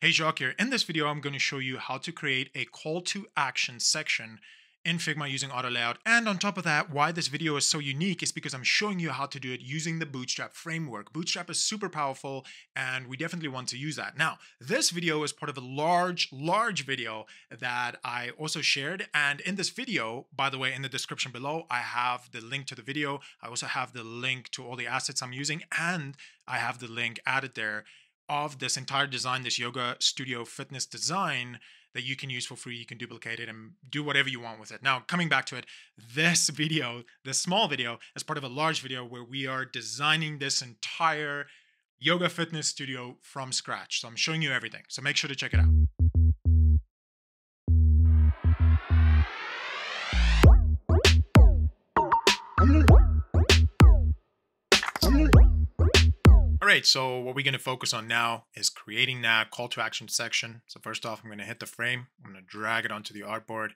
Hey Jacques here. In this video, I'm going to show you how to create a call to action section in Figma using auto layout. And on top of that, why this video is so unique is because I'm showing you how to do it using the Bootstrap framework. Bootstrap is super powerful and we definitely want to use that. Now, this video is part of a large video that I also shared. And in this video, by the way, in the description below, I have the link to the video. I also have the link to all the assets I'm using, and I have the link added there of this entire design, this yoga studio fitness design that you can use for free. You can duplicate it and do whatever you want with it. Now, coming back to it, this video, this small video, is part of a large video where we are designing this entire yoga fitness studio from scratch. So I'm showing you everything. So make sure to check it out. All right, so what we're going to focus on now is creating that call to action section. So first off, I'm going to hit the frame. I'm going to drag it onto the artboard,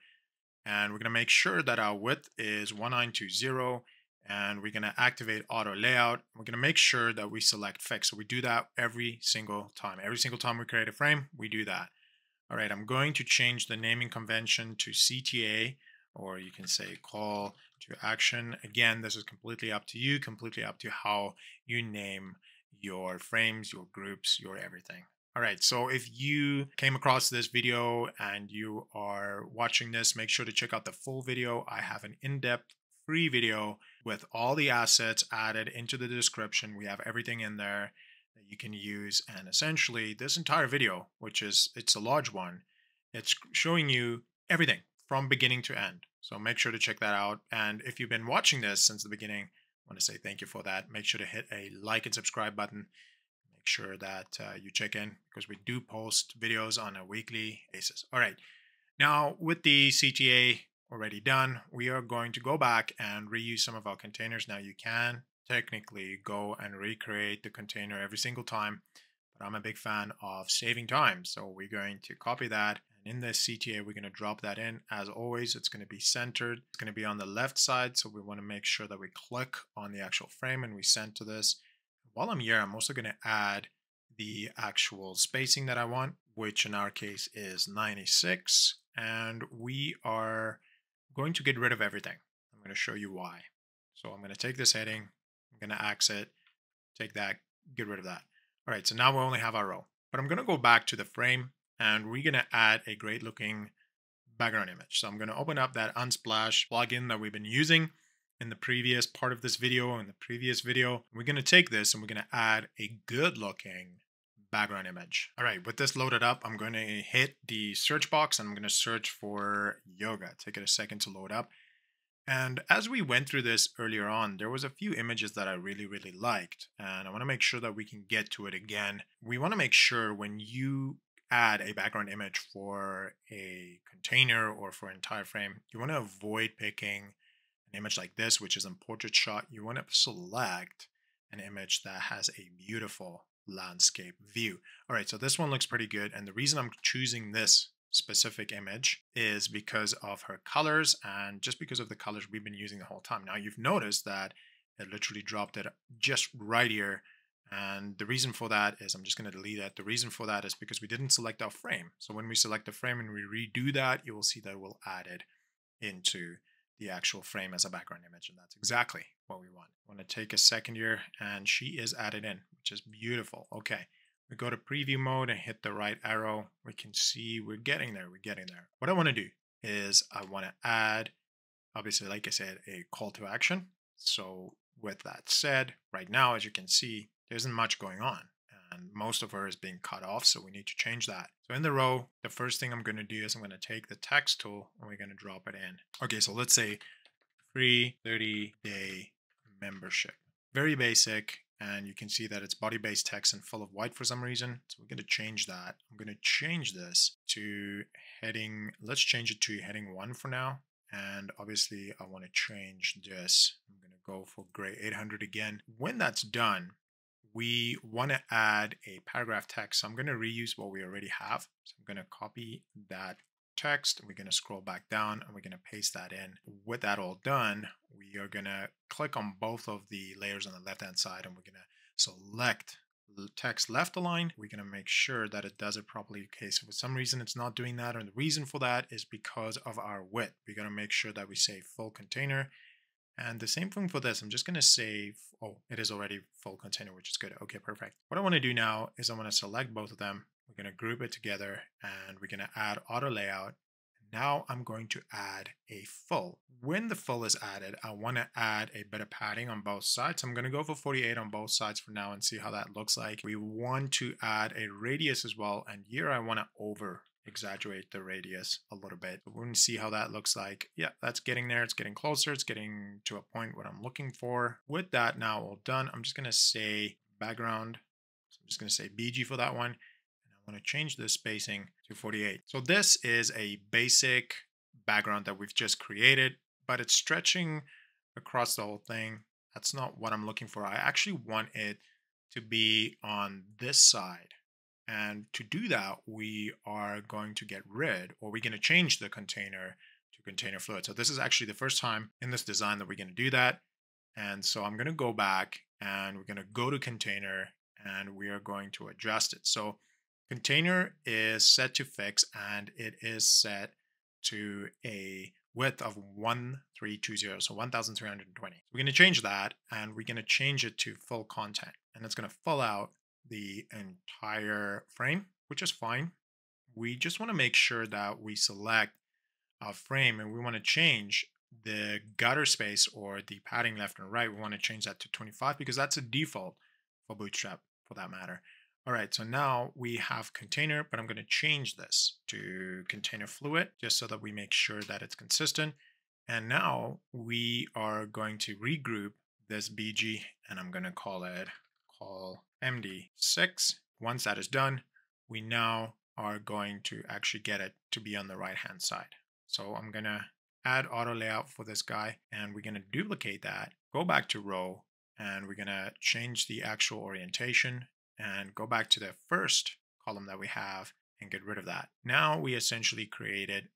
and we're going to make sure that our width is 1920, and we're going to activate auto layout. We're going to make sure that we select fix. So we do that every single time. Every single time we create a frame, we do that. All right, I'm going to change the naming convention to CTA, or you can say call to action. Again, this is completely up to you, completely up to how you name your frames, your groups, your everything. All right, so if you came across this video and you are watching this, make sure to check out the full video. I have an in-depth free video with all the assets added into the description. We have everything in there that you can use. And essentially this entire video, it's a large one, it's showing you everything from beginning to end. So make sure to check that out. And if you've been watching this since the beginning, I want to say thank you for that. Make sure to hit a like and subscribe button. Make sure that you check in because we do post videos on a weekly basis. All right. Now with the CTA already done, we are going to go back and reuse some of our containers. Now you can technically go and recreate the container every single time, but I'm a big fan of saving time. So we're going to copy that. And in this CTA, we're going to drop that in. As always, it's going to be centered. It's going to be on the left side. So we want to make sure that we click on the actual frame and we center this. While I'm here, I'm also going to add the actual spacing that I want, which in our case is 96. And we are going to get rid of everything. I'm going to show you why. So I'm going to take this heading. I'm going to axe it, take that, get rid of that. All right, so now we only have our row. But I'm going to go back to the frame, and we're going to add a great looking background image. So I'm going to open up that Unsplash plugin that we've been using in the previous part of this video. In the previous video, we're going to take this and we're going to add a good looking background image. All right, with this loaded up, I'm going to hit the search box and I'm going to search for yoga. Take it a second to load up. And as we went through this earlier on, there was a few images that I really liked. And I want to make sure that we can get to it again. We want to make sure when you add a background image for a container or for an entire frame, you want to avoid picking an image like this, which is in portrait shot. You want to select an image that has a beautiful landscape view. All right, so this one looks pretty good. And the reason I'm choosing this specific image is because of her colors and just because of the colors we've been using the whole time. Now you've noticed that it literally dropped it just right here. And the reason for that is, I'm just going to delete it. The reason for that is because we didn't select our frame. So when we select the frame and we redo that, you will see that we'll add it into the actual frame as a background image. And that's exactly what we want. I want to take a second here, and she is added in, which is beautiful. Okay. We go to preview mode and hit the right arrow. We can see we're getting there. We're getting there. What I want to do is I want to add, obviously, like I said, a call to action. So with that said, right now, as you can see, there isn't much going on and most of her is being cut off. So we need to change that. So in the row, the first thing I'm going to do is I'm going to take the text tool and we're going to drop it in. Okay, so let's say free 30-day membership. Very basic. And you can see that it's body-based text and full of white for some reason. So we're going to change that. I'm going to change this to heading. Let's change it to heading 1 for now. And obviously I want to change this. I'm going to go for gray 800 again. When that's done, we want to add a paragraph text. So I'm going to reuse what we already have. So I'm going to copy that text. We're going to scroll back down and we're going to paste that in. With that all done, we are going to click on both of the layers on the left hand side and we're going to select text left aligned, we're going to make sure that it does it properly. Okay, so for some reason it's not doing that, and the reason for that is because of our width. We're going to make sure that we say full container. And the same thing for this. I'm just going to say, oh, it is already full container, which is good. Okay, perfect. What I want to do now is I want to select both of them. We're going to group it together, and we're going to add auto layout. Now I'm going to add a full. When the full is added, I want to add a bit of padding on both sides. I'm going to go for 48 on both sides for now and see how that looks like. We want to add a radius as well. And here I want to over exaggerate the radius a little bit. We're going to see how that looks like. Yeah, that's getting there. It's getting closer. It's getting to a point what I'm looking for. With that now all done, I'm just going to say background. So I'm just going to say BG for that one. I want to change the spacing to 48. So this is a basic background that we've just created, but it's stretching across the whole thing. That's not what I'm looking for. I actually want it to be on this side. And to do that, we are going to get rid, or we're going to change the container to container fluid. So this is actually the first time in this design that we're going to do that. And so I'm going to go back and we're going to go to container and we are going to adjust it. So container is set to fix and it is set to a width of 1320, so 1320. We're going to change that and we're going to change it to full content, and it's going to fill out the entire frame, which is fine. We just want to make sure that we select our frame and we want to change the gutter space or the padding left and right. We want to change that to 25 because that's a default for Bootstrap for that matter. All right, so now we have container, but I'm going to change this to container fluid just so that we make sure that it's consistent. And now we are going to regroup this BG and I'm going to call it call MD6. Once that is done, we now are going to actually get it to be on the right hand side. So I'm going to add auto layout for this guy and we're going to duplicate that, go back to row, and we're going to change the actual orientation and go back to the first column that we have and get rid of that. Now we essentially created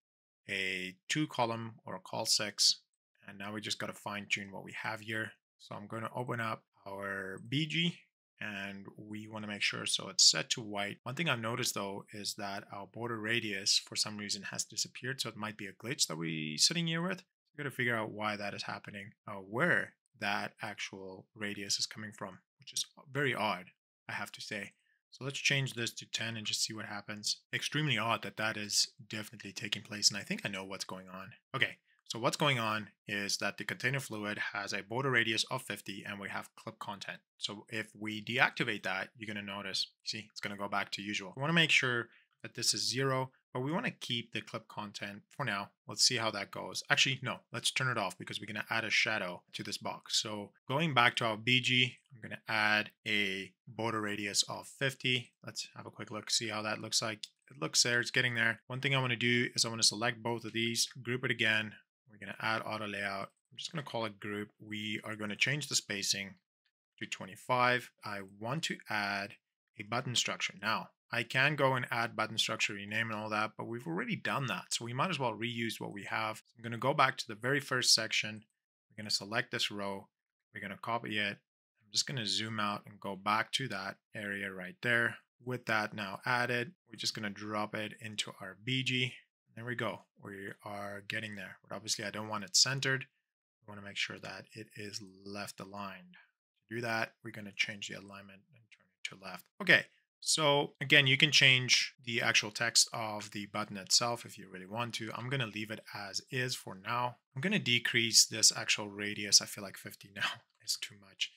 a 2-column or a col 6, and now we just got to fine tune what we have here. So I'm going to open up our BG and we want to make sure so it's set to white. One thing I've noticed though is that our border radius for some reason has disappeared, so it might be a glitch that we're sitting here with. We got to figure out why that is happening, where that actual radius is coming from, which is very odd, I have to say. So let's change this to 10 and just see what happens. Extremely odd that that is definitely taking place, and I think I know what's going on. Okay, so what's going on is that the container fluid has a border radius of 50 and we have clip content. So if we deactivate that, you're going to notice, see, it's going to go back to usual. We want to make sure that this is 0, but we want to keep the clip content for now. Let's see how that goes. Actually, no, let's turn it off because we're going to add a shadow to this box. So going back to our BG, I'm going to add a border radius of 50. Let's have a quick look, see how that looks like. It looks there, it's getting there. One thing I want to do is I want to select both of these, group it again. We're going to add auto layout. I'm just going to call it group. We are going to change the spacing to 25. I want to add a button structure. Now, I can go and add button structure, rename and all that, but we've already done that. So we might as well reuse what we have. So I'm going to go back to the very first section. We're going to select this row. We're going to copy it. I'm just going to zoom out and go back to that area right there. With that now added, we're just going to drop it into our BG. There we go. We are getting there. But obviously I don't want it centered. I want to make sure that it is left aligned. To do that, we're going to change the alignment and turn it to left. Okay. So again, you can change the actual text of the button itself if you really want to. I'm going to leave it as is for now. I'm going to decrease this actual radius. I feel like 50 now is too much.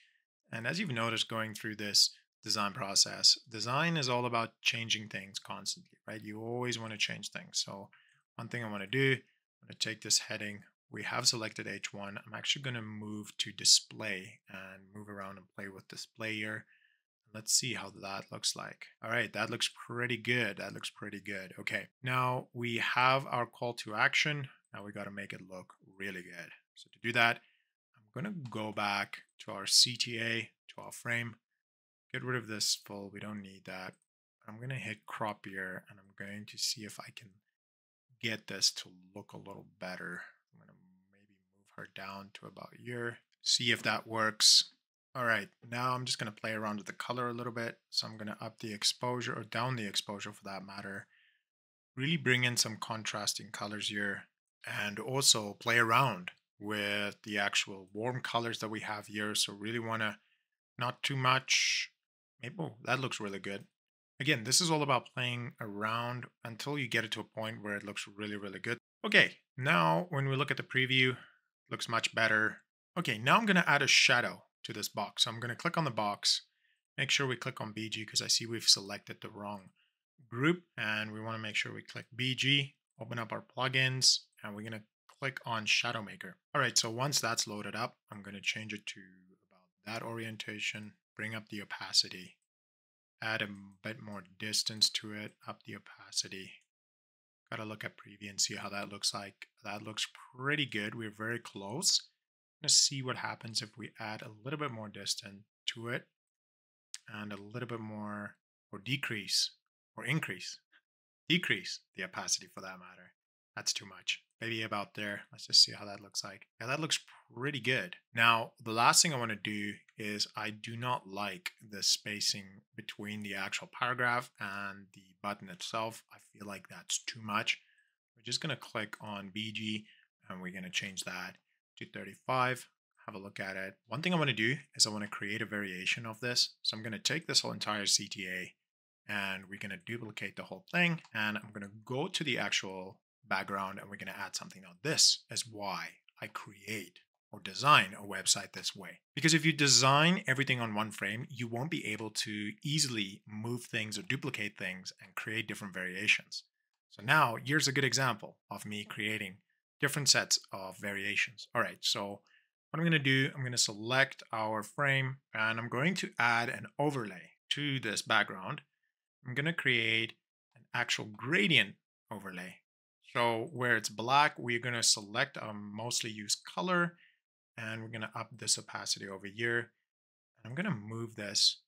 And as you've noticed going through this design process, design is all about changing things constantly, right? You always want to change things. So one thing I want to do, I'm going to take this heading. We have selected H1. I'm actually going to move to display and move around and play with display here. Let's see how that looks like. All right, that looks pretty good. That looks pretty good. Okay, now we have our call to action. Now we got to make it look really good. So to do that, I'm going to go back to our CTA, to our frame, get rid of this full. We don't need that. I'm going to hit crop here and I'm going to see if I can get this to look a little better. I'm going to maybe move her down to about here. See if that works. All right, now I'm just going to play around with the color a little bit. So I'm going to up the exposure or down the exposure for that matter. Really bring in some contrasting colors here and also play around with the actual warm colors that we have here. So really want to not too much. Maybe that looks really good. Again, this is all about playing around until you get it to a point where it looks really, really good. Okay, now when we look at the preview, it looks much better. Okay, now I'm going to add a shadow to this box. So I'm going to click on the box, make sure we click on BG because I see we've selected the wrong group, and we want to make sure we click BG, open up our plugins, and we're going to click on Shadow Maker. All right, so once that's loaded up, I'm going to change it to about that orientation, bring up the opacity, add a bit more distance to it, up the opacity. Got to look at preview and see how that looks like. That looks pretty good. We're very close. I'm going to see what happens if we add a little bit more distance to it and a little bit more, or decrease or increase, decrease the opacity for that matter. That's too much. Maybe about there. Let's just see how that looks like. Yeah, that looks pretty good. Now, the last thing I want to do is I do not like the spacing between the actual paragraph and the button itself. I feel like that's too much. We're just going to click on BG and we're going to change that to 35. Have a look at it. One thing I want to do is I want to create a variation of this. So I'm going to take this whole entire CTA and we're going to duplicate the whole thing. And I'm going to go to the actual background and we're going to add something. Now, this is why I create or design a website this way. Because if you design everything on one frame, you won't be able to easily move things or duplicate things and create different variations. So now here's a good example of me creating different sets of variations. All right, so what I'm going to do, I'm going to select our frame and I'm going to add an overlay to this background. I'm going to create an actual gradient overlay. So where it's black, we're going to select mostly use color and we're going to up this opacity over here. And I'm going to move this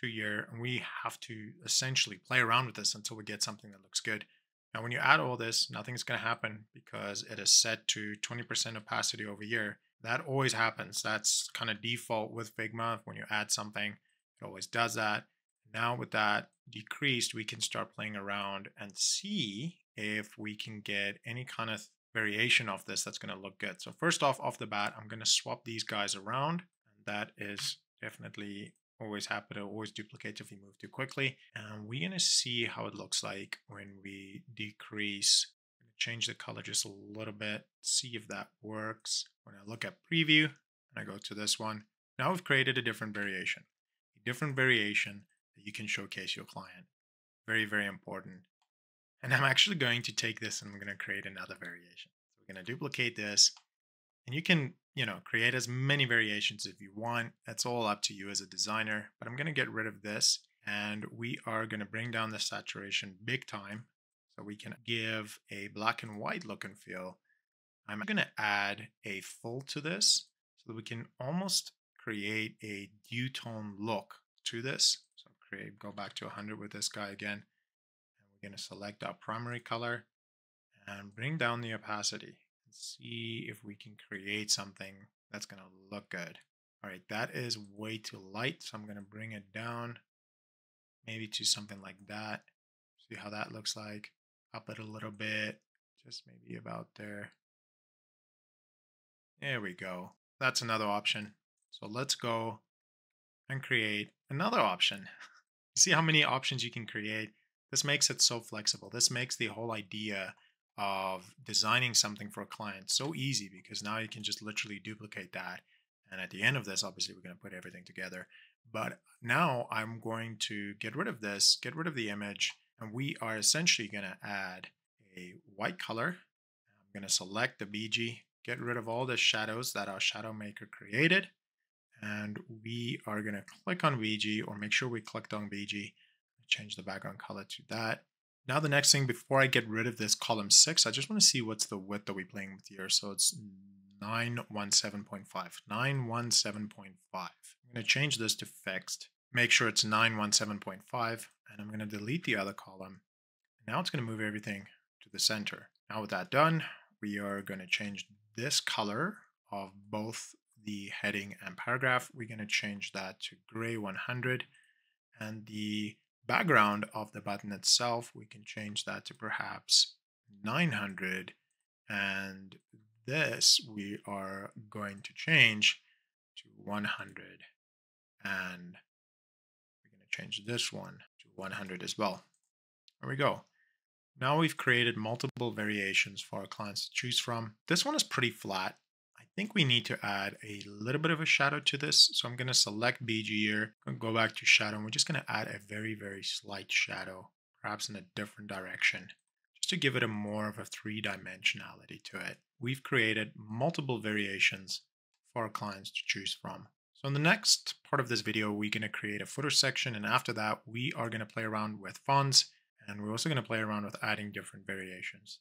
to here and we have to essentially play around with this until we get something that looks good. Now, when you add all this, nothing's going to happen because it is set to 20% opacity over here. That always happens. That's kind of default with Figma. When you add something, it always does that. Now with that decreased, we can start playing around and see if we can get any kind of variation of this that's going to look good. So first off the bat, I'm going to swap these guys around. And that is definitely always happen. It always duplicates if you move too quickly. And we're going to see how it looks like when we decrease. I'm going to change the color just a little bit, see if that works. When I look at preview and I go to this one, now we've created a different variation. A different variation that you can showcase your client. Very, very important. And I'm actually going to take this and I'm going to create another variation. So we're going to duplicate this and you can, create as many variations if you want. That's all up to you as a designer, but I'm going to get rid of this and we are going to bring down the saturation big time so we can give a black and white look and feel. I'm going to add a full to this so that we can almost create a duotone look to this. So go back to 100 with this guy again. And we're going to select our primary color and bring down the opacity and see if we can create something that's going to look good. All right, that is way too light. So I'm going to bring it down maybe to something like that. See how that looks like. Up it a little bit, just maybe about there. There we go. That's another option. So let's go and create another option. You see how many options you can create? This makes it so flexible. This makes the whole idea of designing something for a client so easy because now you can just literally duplicate that. And at the end of this, obviously, we're going to put everything together. But now I'm going to get rid of this, get rid of the image, and we are essentially going to add a white color. I'm going to select the BG, get rid of all the shadows that our shadow maker created. And we are going to click on BG or make sure we clicked on BG, change the background color to that. Now the next thing, before I get rid of this column 6, I just want to see what's the width that we're playing with here. So it's 917.5, 917.5. I'm going to change this to fixed, make sure it's 917.5, and I'm going to delete the other column. Now it's going to move everything to the center. Now with that done, we are going to change this color of both the heading and paragraph, we're going to change that to gray 100. And the background of the button itself, we can change that to perhaps 900. And this we are going to change to 100. And we're going to change this one to 100 as well. There we go. Now we've created multiple variations for our clients to choose from. This one is pretty flat. I think we need to add a little bit of a shadow to this. So I'm going to select BG here, go back to shadow, and we're just going to add a very, very slight shadow, perhaps in a different direction, just to give it a more of a three-dimensionality to it. We've created multiple variations for our clients to choose from. So in the next part of this video, we're going to create a footer section. And after that, we are going to play around with fonts. And we're also going to play around with adding different variations.